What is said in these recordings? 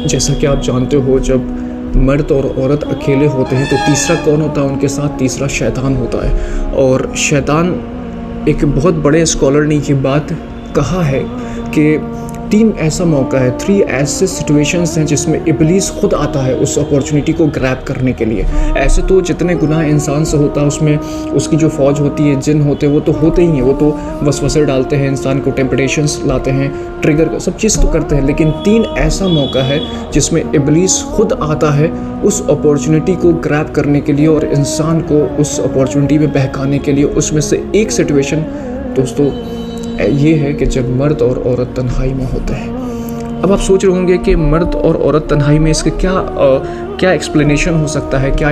جیسا کہ آپ جانتے ہو جب مرد اور عورت اکیلے ہوتے ہیں تو تیسرا کون ہوتا ہے ان کے ساتھ؟ تیسرا شیطان ہوتا ہے. اور شیطان ایک بہت بڑے اسکالر نے یہ بات کہا ہے کہ 3 ایسا موقع ہے، 3 ایسے سچویشنز ہیں جس میں ابلیس خود آتا ہے اس اپورچونٹی کو گریب کرنے کے لیے. ایسے تو جتنے گناہ انسان سے ہوتا ہے اس میں اس کی جو فوج ہوتی ہے، جن ہوتے ہیں، وہ تو ہوتے ہی ہیں، وہ تو وسوسے ڈالتے ہیں، انسان کو ٹیمپٹیشنز لاتے ہیں، ٹریگر سب چیز تو کرتے ہیں. لیکن 3 ایسا موقع ہے جس میں ابلیس خود آتا ہے اس اپورچونٹی کو گریب کرنے کے لیے اور انسان کو اس اپورچونٹی میں بہکانے کے لیے. اس میں سے ایک سچویشن دوستو یہ ہے کہ جب مرد اور عورت تنہائی میں ہوتے ہیں. اب آپ سوچ رہے ہوں گے کہ مرد اور عورت تنہائی میں اس کا کیا ایکسپلینیشن ہو سکتا ہے، کیا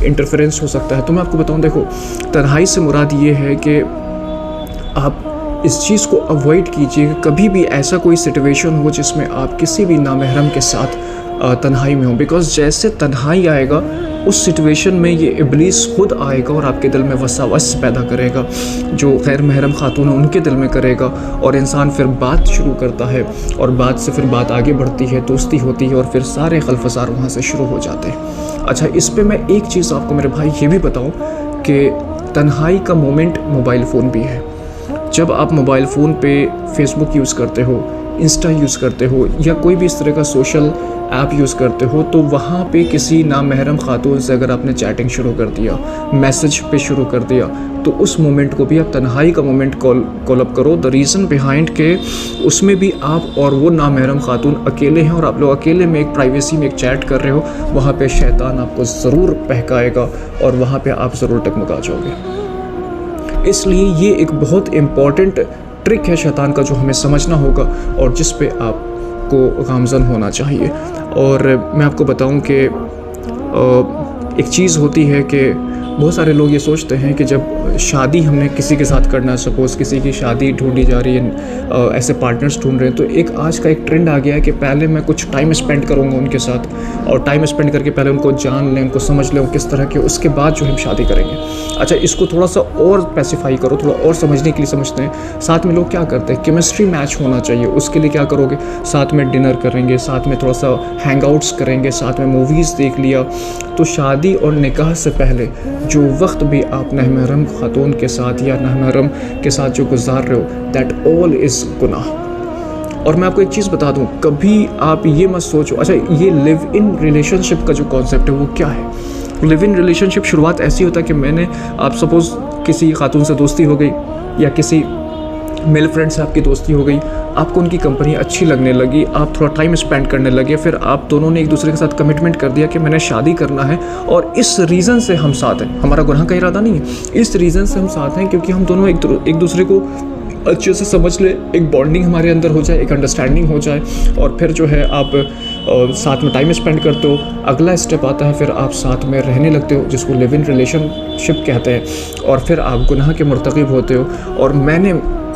انٹرفیرنس ہو سکتا ہے. تو میں آپ کو بتاؤں، دیکھو تنہائی سے مراد یہ ہے کہ آپ اس چیز کو اوائڈ کیجیے کہ کبھی بھی ایسا کوئی سچویشن ہو جس میں آپ کسی بھی نامحرم کے ساتھ تنہائی میں ہوں. بیکاز جیسے تنہائی آئے گا اس سچویشن میں یہ ابلیس خود آئے گا اور آپ کے دل میں وساوس پیدا کرے گا، جو غیر محرم خاتون ہیں ان کے دل میں کرے گا، اور انسان پھر بات شروع کرتا ہے اور بات سے پھر بات آگے بڑھتی ہے، دوستی ہوتی ہے، اور پھر سارے خلفزار وہاں سے شروع ہو جاتے ہیں. اچھا، اس پہ میں ایک چیز آپ کو میرے بھائی یہ بھی بتاؤں کہ تنہائی کا مومنٹ موبائل فون بھی ہے. جب آپ موبائل فون پہ فیس بک یوز کرتے ہو، انسٹا یوز کرتے ہو، یا کوئی بھی اس طرح کا سوشل ایپ یوز کرتے ہو، تو وہاں پہ کسی نامحرم خاتون سے اگر آپ نے چیٹنگ شروع کر دیا، میسج پہ شروع کر دیا، تو اس مومنٹ کو بھی آپ تنہائی کا مومنٹ کال اپ کرو. دا ریزن بیہائنڈ کہ اس میں بھی آپ اور وہ نامحرم خاتون اکیلے ہیں اور آپ لوگ اکیلے میں ایک پرائیویسی میں ایک چیٹ کر رہے ہو. وہاں پہ شیطان آپ کو ضرور بہکائے گا اور وہاں پہ آپ ضرور ٹکمکا جاؤ گے. اس لیے یہ ایک بہت امپورٹنٹ ٹرک ہے شیطان کا جو ہمیں سمجھنا ہوگا اور جس پہ آپ کو گامزن ہونا چاہیے. اور میں آپ کو بتاؤں کہ ایک چیز ہوتی ہے کہ بہت سارے لوگ یہ سوچتے ہیں کہ جب شادی ہم نے کسی کے ساتھ کرنا ہے، سپوز کسی کی شادی ڈھونڈی جا رہی ہے، ایسے پارٹنرز ڈھونڈ رہے ہیں، تو آج کا ایک ٹرینڈ آ گیا ہے کہ پہلے میں کچھ ٹائم اسپینڈ کروں گا ان کے ساتھ، اور ٹائم اسپینڈ کر کے پہلے ان کو جان لیں، ان کو سمجھ لیں کس طرح کے، اس کے بعد جو ہم شادی کریں گے. اچھا، اس کو تھوڑا سا اور اسپیسیفائی کرو، تھوڑا اور سمجھنے کے لیے سمجھتے ہیں. ساتھ میں لوگ کیا کرتے ہیں؟ کیمسٹری میچ ہونا چاہیے. اس کے لیے کیا کرو گے؟ ساتھ میں ڈنر کریں گے، ساتھ میں تھوڑا سا ہینگ آؤٹس کریں گے، ساتھ میں موویز دیکھ لیا. تو شادی اور نکاح سے پہلے جو وقت بھی آپ نامحرم خاتون کے ساتھ یا نامحرم کے ساتھ جو گزار رہے ہو، دیٹ آل از گناہ. اور میں آپ کو ایک چیز بتا دوں، کبھی آپ یہ مت سوچو. اچھا، یہ لیو ان ریلیشن شپ کا جو کانسیپٹ ہے وہ کیا ہے؟ لیو ان ریلیشن شپ شروعات ایسی ہوتا ہے کہ میں نے آپ سپوز کسی خاتون سے دوستی ہو گئی یا کسی میل فرینڈ سے آپ کی دوستی ہو گئی، آپ کو ان کی کمپنی اچھی لگنے لگی، آپ تھوڑا ٹائم اسپینڈ کرنے لگے، پھر آپ دونوں نے ایک دوسرے کے ساتھ کمٹمنٹ کر دیا کہ میں نے شادی کرنا ہے، اور اس ریزن سے ہم ساتھ ہیں. ہمارا گناہ کا ارادہ نہیں ہے، اس ریزن سے ہم ساتھ ہیں کیونکہ ہم دونوں ایک دوسرے کو اچھے سے سمجھ لیں، ایک بانڈنگ ہمارے اندر ہو جائے، ایک انڈرسٹینڈنگ ہو جائے، اور پھر جو ہے آپ ساتھ میں ٹائم اسپینڈ کرتے ہو. اگلا اسٹیپ آتا ہے پھر آپ ساتھ میں رہنے لگتے ہو، جس کو لیو ان ریلیشن شپ کہتے ہیں، اور پھر آپ گناہ کے مرتکب ہوتے ہو. اور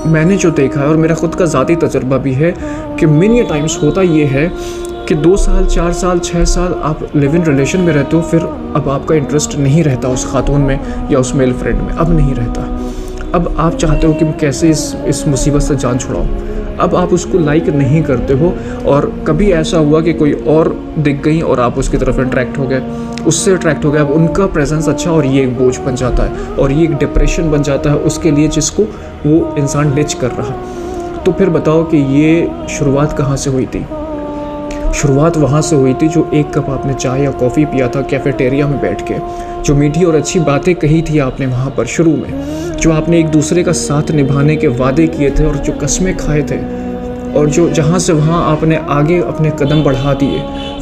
میں نے جو دیکھا ہے، اور میرا خود کا ذاتی تجربہ بھی ہے، کہ مینی ٹائمز ہوتا یہ ہے کہ 2 سال 4 سال 6 سال آپ لیو ان ریلیشن میں رہتے ہو، پھر اب آپ کا انٹرسٹ نہیں رہتا اس خاتون میں یا اس میل فرینڈ میں، اب نہیں رہتا. اب آپ چاہتے ہو کہ میں کیسے اس مصیبت سے جان چھڑاؤں. اب آپ اس کو لائک نہیں کرتے ہو، اور کبھی ایسا ہوا کہ کوئی اور دکھ گئی اور آپ اس کی طرف اٹریکٹ ہو گئے، اس سے اٹریکٹ ہو گئے. اب ان کا پریزنس اچھا، اور یہ ایک بوجھ بن جاتا ہے، اور یہ ایک ڈپریشن بن جاتا ہے اس کے لیے جس کو وہ انسان ڈچ کر رہا. تو پھر بتاؤ کہ یہ شروعات کہاں سے ہوئی تھی؟ شروعات وہاں سے ہوئی تھی جو ایک کپ آپ نے چائے یا کافی پیا تھا کیفیٹیریا میں بیٹھ کے، جو میٹھی اور اچھی باتیں کہی تھی آپ نے وہاں پر شروع میں، جو آپ نے ایک دوسرے کا ساتھ نبھانے کے وعدے کیے تھے اور جو قسمیں کھائے تھے، اور جو جہاں سے وہاں آپ نے آگے اپنے قدم بڑھا دیے،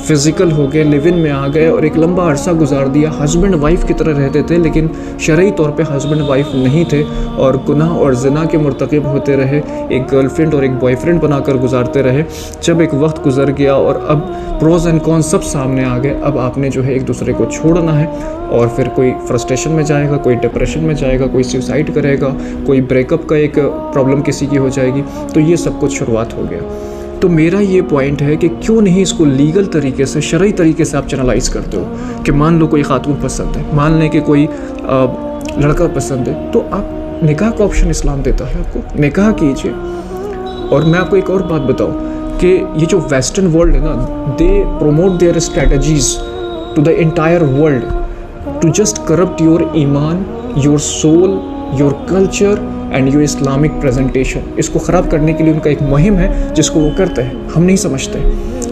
فزیکل ہو گئے، لیو ان میں آ گئے، اور ایک لمبا عرصہ گزار دیا. ہسبینڈ وائف کی طرح رہتے تھے لیکن شرعی طور پہ ہسبینڈ وائف نہیں تھے، اور گناہ اور زنا کے مرتکب ہوتے رہے، ایک گرل فرینڈ اور ایک بوائے فرینڈ بنا کر گزارتے رہے. جب ایک وقت گزر گیا اور اب پروز اینڈ کونس سب سامنے آ گئے، اب آپ نے جو ہے ایک دوسرے کو چھوڑنا ہے، اور پھر کوئی فرسٹریشن میں جائے گا، کوئی ڈپریشن میں جائے گا، کوئی سیوسائڈ کرے گا، کوئی بریک اپ کا ایک پرابلم کسی کی ہو جائے گی. تو یہ سب کچھ شروعات ہو گیا. تو میرا یہ پوائنٹ ہے کہ کیوں نہیں اس کو لیگل طریقے سے، شرعی طریقے سے آپ چینلائز کرتے ہو کہ مان لو کوئی خاتون پسند ہے، مان لیں کہ کوئی لڑکا پسند ہے، تو آپ نکاح کا آپشن اسلام دیتا ہے، آپ کو نکاح کیجیے. اور میں آپ کو ایک اور بات بتاؤں کہ یہ جو ویسٹرن ورلڈ ہے نا، they promote their strategies to the entire world to just corrupt your ایمان، your soul, your culture and your Islamic presentation. اس کو خراب کرنے کے لیے ان کا ایک مہم ہے جس کو وہ کرتے ہیں. ہم نہیں سمجھتے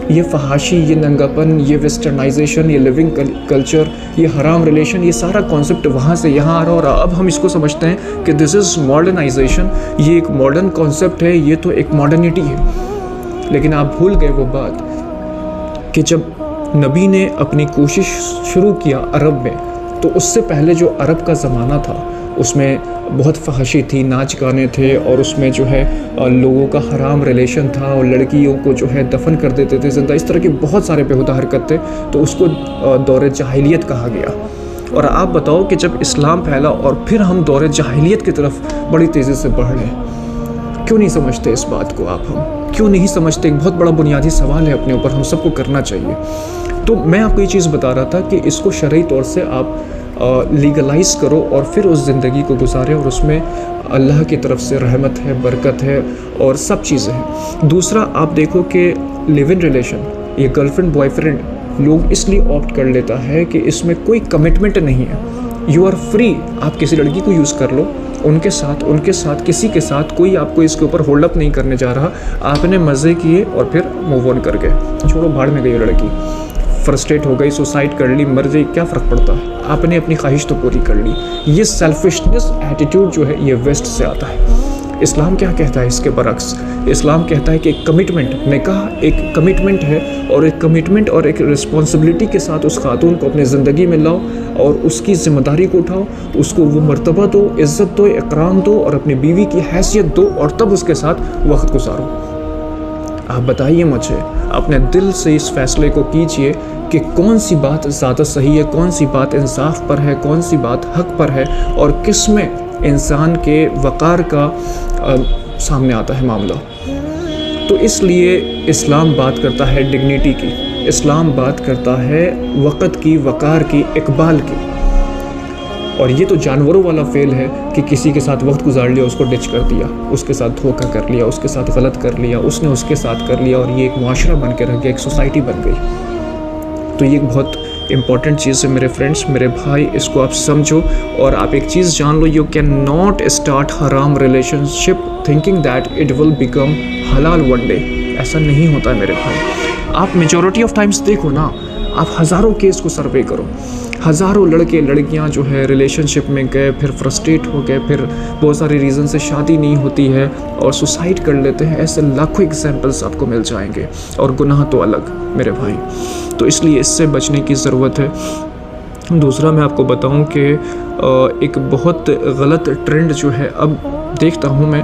یہ فحاشی، یہ ننگاپن، یہ ویسٹرنائزیشن، یہ لیونگ کلچر، یہ حرام ریلیشن، یہ سارا کانسیپٹ وہاں سے یہاں آ رہا. اور اب ہم اس کو سمجھتے ہیں کہ دس از ماڈرنائزیشن، یہ ایک ماڈرن کانسیپٹ ہے، یہ تو ایک ماڈرنٹی ہے. لیکن آپ بھول گئے وہ بات کہ جب نبی نے اپنی کوشش شروع کیا عرب میں، تو اس سے پہلے جو عرب کا زمانہ تھا اس میں بہت فحاشی تھی، ناچ گانے تھے، اور اس میں جو ہے لوگوں کا حرام ریلیشن تھا، اور لڑکیوں کو جو ہے دفن کر دیتے تھے زندہ. اس طرح کے بہت سارے بیہودہ حرکت تھے. تو اس کو دور جاہلیت کہا گیا. اور آپ بتاؤ کہ جب اسلام پھیلا اور پھر ہم دور جاہلیت کی طرف بڑی تیزی سے بڑھ رہے ہیں. کیوں نہیں سمجھتے اس بات کو آپ؟ ہم کیوں نہیں سمجھتے؟ ایک بہت بڑا بنیادی سوال ہے اپنے اوپر، ہم سب کو کرنا چاہیے. تو میں آپ کو یہ چیز بتا رہا تھا کہ اس کو شرعی طور سے آپ لیگلائز کرو اور پھر اس زندگی کو گزارے، اور اس میں اللہ کی طرف سے رحمت ہے، برکت ہے، اور سب چیزیں ہیں. دوسرا آپ دیکھو کہ لیو ان ریلیشن، یہ گرل فرینڈ بوائے فرینڈ لوگ اس لیے آپٹ کر لیتا ہے کہ اس میں کوئی کمٹمنٹ نہیں ہے. یو آر فری، آپ کسی لڑکی کو یوز کر لو، ان کے ساتھ کسی کے ساتھ کوئی آپ کو اس کے اوپر ہولڈ اپ نہیں کرنے جا رہا. آپ نے مزے کیے اور پھر موو آن کر گئے، چھوڑو بھاڑ میں گئی لڑکی، فرسٹریٹ ہو گئی، سوسائڈ کر لی، مر گئی، کیا فرق پڑتا ہے؟ آپ نے اپنی خواہش تو پوری کر لی. یہ سیلفشنس ایٹیٹیوڈ جو ہے یہ ویسٹ سے آتا ہے. اسلام کیا کہتا ہے اس کے برعکس؟ اسلام کہتا ہے کہ ایک کمٹمنٹ، نکاح ایک کمٹمنٹ ہے، اور ایک کمٹمنٹ اور ایک رسپانسبلٹی کے ساتھ اس خاتون کو اپنے زندگی میں لاؤ اور اس کی ذمہ داری کو اٹھاؤ، اس کو وہ مرتبہ دو، عزت دو، اکرام دو، اور اپنی بیوی کی حیثیت دو، اور تب اس کے ساتھ وقت گزارو. آپ بتائیے مجھے، اپنے دل سے اس فیصلے کو کیجئے کہ کون سی بات زیادہ صحیح ہے، کون سی بات انصاف پر ہے، کون سی بات حق پر ہے، اور کس میں انسان کے وقار کا سامنے آتا ہے معاملہ. تو اس لیے اسلام بات کرتا ہے ڈگنیٹی کی، اسلام بات کرتا ہے وقت کی، وقار کی، اقبال کی. اور یہ تو جانوروں والا فعل ہے کہ کسی کے ساتھ وقت گزار لیا، اس کو ڈچ کر دیا، اس کے ساتھ دھوکہ کر لیا، اس کے ساتھ غلط کر لیا، اس نے اس کے ساتھ کر لیا، اور یہ ایک معاشرہ بن کے رہ گیا، ایک سوسائٹی بن گئی. تو یہ ایک بہت امپورٹنٹ چیز ہے میرے فرینڈس، میرے بھائی، اس کو آپ سمجھو. اور آپ ایک چیز جان لو، یو کین ناٹ اسٹارٹ حرام relation ship thinking that it will become حلال ون ڈے. ایسا نہیں ہوتا ہے میرے بھائی. آپ میجورٹی آف ٹائمس دیکھو نا، آپ ہزاروں کیس کو سروے کرو، ہزاروں لڑکے لڑکیاں جو ہے ریلیشن شپ میں گئے، پھر فرسٹریٹ ہو گئے، پھر بہت سارے ریزن سے شادی نہیں ہوتی ہے اور سوسائڈ کر لیتے ہیں. ایسے لاکھوں ایگزامپلس آپ کو مل جائیں گے، اور گناہ تو الگ میرے بھائی. تو اس لیے اس سے بچنے کی ضرورت ہے. دوسرا میں آپ کو بتاؤں کہ ایک بہت غلط ٹرینڈ جو ہے اب دیکھتا ہوں میں،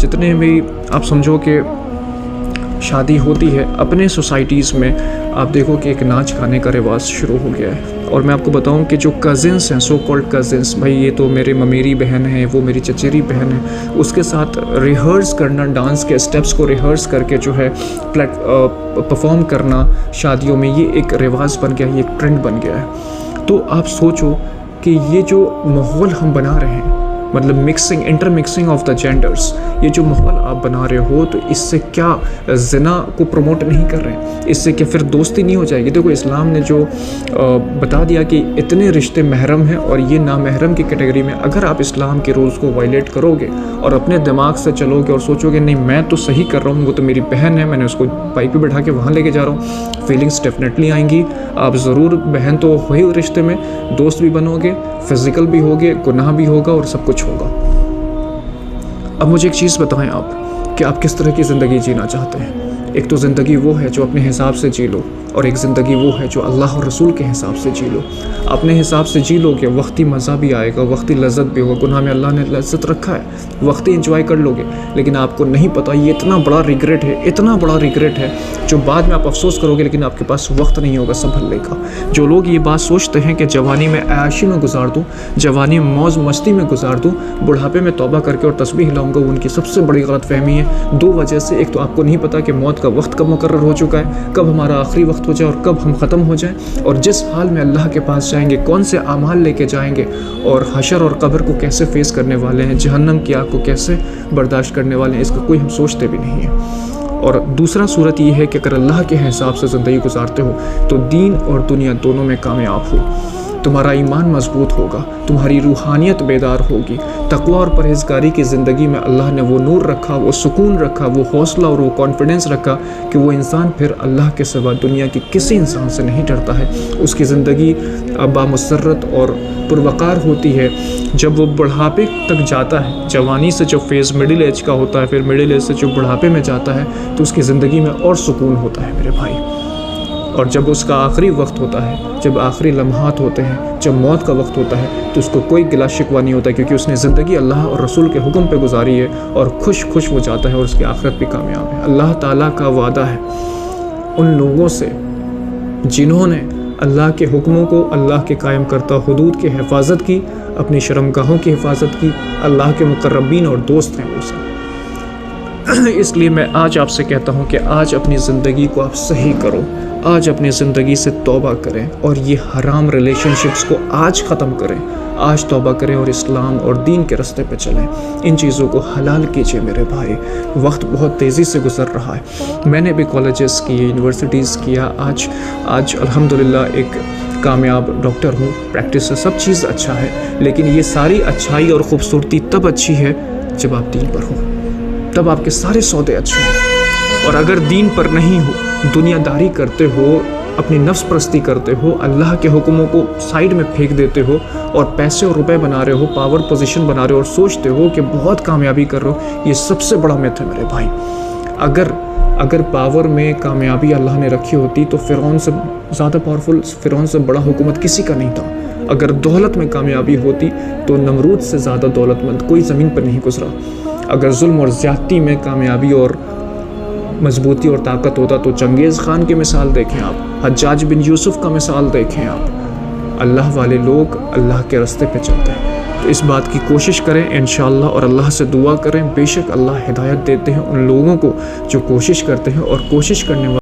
جتنے بھی آپ سمجھو کہ شادی ہوتی ہے اپنے سوسائٹیز میں، آپ دیکھو کہ ایک ناچ گانے کا رواج شروع ہو گیا ہے. اور میں آپ کو بتاؤں کہ جو کزنس ہیں، سو کالڈ کزنس، بھائی یہ تو میرے ممیری بہن ہے، وہ میری چچیری بہن ہے، اس کے ساتھ ریہرس کرنا، ڈانس کے اسٹیپس کو ریہرس کر کے جو ہے پرفارم کرنا شادیوں میں، یہ ایک رواج بن گیا ہے، یہ ایک ٹرینڈ بن گیا ہے. تو آپ سوچو کہ یہ جو ماحول ہم بنا رہے ہیں، مطلب intermixing of the genders, یہ جو ماحول آپ بنا رہے ہو، تو اس سے کیا زنا کو پروموٹ نہیں کر رہے ہیں؟ اس سے کیا پھر دوستی نہیں ہو جائے گی؟ دیکھو اسلام نے جو بتا دیا کہ اتنے رشتے محرم ہیں اور یہ نامحرم کی کیٹیگری میں. اگر آپ اسلام کے رولز کو وائلیٹ کرو گے اور اپنے دماغ سے چلو گے اور سوچو گے نہیں میں تو صحیح کر رہا ہوں، وہ تو میری بہن ہے، میں نے اس کو بائک پہ بٹھا کے وہاں لے کے جا رہا ہوں، فیلنگس ڈیفینیٹلی آئیں گی. آپ ضرور بہن تو ہوئی رشتے میں، دوست بھی بنو گے، فزیکل بھی ہوگے، گناہ بھی ہوگا، اور سب کچھ ہوگا. اب مجھے ایک چیز بتائیں آپ کہ آپ کس طرح کی زندگی جینا چاہتے ہیں. ایک تو زندگی وہ ہے جو اپنے حساب سے جی لو، اور ایک زندگی وہ ہے جو اللہ اور رسول کے حساب سے جی لو. اپنے حساب سے جی لو گے، وقتی مزہ بھی آئے گا، وقتی لذت بھی ہوگا. گناہ میں اللہ نے لذت رکھا ہے، وقتی انجوائے کر لو گے، لیکن آپ کو نہیں پتہ یہ اتنا بڑا ریگریٹ ہے، اتنا بڑا ریگریٹ ہے جو بعد میں آپ افسوس کرو گے، لیکن آپ کے پاس وقت نہیں ہوگا سنبھلنے کا. جو لوگ یہ بات سوچتے ہیں کہ جوانی میں عیاشی میں گزار دوں، جوانی میں موج مستی میں گزار دوں، بڑھاپے میں توبہ کر کے اور تسبیح لاؤں گا، ان کی سب سے بڑی غلط فہمی ہے. دو وجہ سے، ایک تو آپ کو نہیں پتہ کہ موت کا وقت کب مقرر ہو چکا ہے، کب ہمارا آخری وقت ہو جائے اور کب ہم ختم ہو جائیں، اور جس حال میں اللہ کے پاس جائیں گے، کون سے اعمال لے کے جائیں گے، اور حشر اور قبر کو کیسے فیس کرنے والے ہیں، جہنم کی آگ کو کیسے برداشت کرنے والے ہیں، اس کا کوئی ہم سوچتے بھی نہیں ہیں. اور دوسرا صورت یہ ہے کہ اگر اللہ کے حساب سے زندگی گزارتے ہو تو دین اور دنیا دونوں میں کامیاب ہو، تمہارا ایمان مضبوط ہوگا، تمہاری روحانیت بیدار ہوگی، تقوی اور پرہیزگاری کی زندگی میں اللہ نے وہ نور رکھا، وہ سکون رکھا، وہ حوصلہ اور وہ کانفیڈنس رکھا کہ وہ انسان پھر اللہ کے سوا دنیا کی کسی انسان سے نہیں ڈرتا ہے۔ اس کی زندگی بامسرت اور پروقار ہوتی ہے۔ جب وہ بڑھاپے تک جاتا ہے، جوانی سے جو فیز مڈل ایج کا ہوتا ہے، پھر مڈل ایج سے جو بڑھاپے میں جاتا ہے، تو اس کی زندگی میں اور سکون ہوتا ہے میرے بھائی۔ اور جب اس کا آخری وقت ہوتا ہے، جب آخری لمحات ہوتے ہیں، جب موت کا وقت ہوتا ہے، تو اس کو کوئی گلا شکوہ نہیں ہوتا، کیونکہ اس نے زندگی اللہ اور رسول کے حکم پہ گزاری ہے اور خوش وہ جاتا ہے اور اس کی آخرت بھی کامیاب ہے۔ اللہ تعالیٰ کا وعدہ ہے ان لوگوں سے جنہوں نے اللہ کے حکموں کو، اللہ کے قائم کرتا حدود کی حفاظت کی، اپنی شرمگاہوں کی حفاظت کی، اللہ کے مقربین اور دوست ہیں وہ سب۔ اس لیے میں آج آپ سے کہتا ہوں کہ آج اپنی زندگی کو آپ صحیح کرو، آج اپنی زندگی سے توبہ کریں اور یہ حرام ریلیشن شپس کو آج ختم کریں، آج توبہ کریں اور اسلام اور دین کے راستے پہ چلیں۔ ان چیزوں کو حلال کیجئے میرے بھائی۔ وقت بہت تیزی سے گزر رہا ہے۔ میں نے بھی کالجز کیے، یونیورسٹیز کیا، آج الحمدللہ ایک کامیاب ڈاکٹر ہوں، پریکٹس سے سب چیز اچھا ہے، لیکن یہ ساری اچھائی اور خوبصورتی تب اچھی ہے جب آپ دین پر ہو، تب آپ کے سارے سودے اچھے ہیں۔ اور اگر دین پر نہیں ہو، دنیا داری کرتے ہو، اپنی نفس پرستی کرتے ہو، اللہ کے حکموں کو سائیڈ میں پھینک دیتے ہو اور پیسے اور روپے بنا رہے ہو، پاور پوزیشن بنا رہے ہو اور سوچتے ہو کہ بہت کامیابی کر رہے ہو، یہ سب سے بڑا میتھ ہے میرے بھائی۔ اگر پاور میں کامیابی اللہ نے رکھی ہوتی تو فرعون سے زیادہ پاورفل، فرعون سے بڑا حکومت کسی کا نہیں تھا۔ اگر دولت میں کامیابی ہوتی تو نمرود سے زیادہ دولت مند کوئی زمین پر نہیں گزرا۔ اگر ظلم اور زیادتی میں کامیابی اور مضبوطی اور طاقت ہوتا تو چنگیز خان کی مثال دیکھیں آپ، حجاج بن یوسف کا مثال دیکھیں آپ۔ اللہ والے لوگ اللہ کے راستے پہ چلتے ہیں، تو اس بات کی کوشش کریں انشاءاللہ، اور اللہ سے دعا کریں، بے شک اللہ ہدایت دیتے ہیں ان لوگوں کو جو کوشش کرتے ہیں، اور کوشش کرنے والے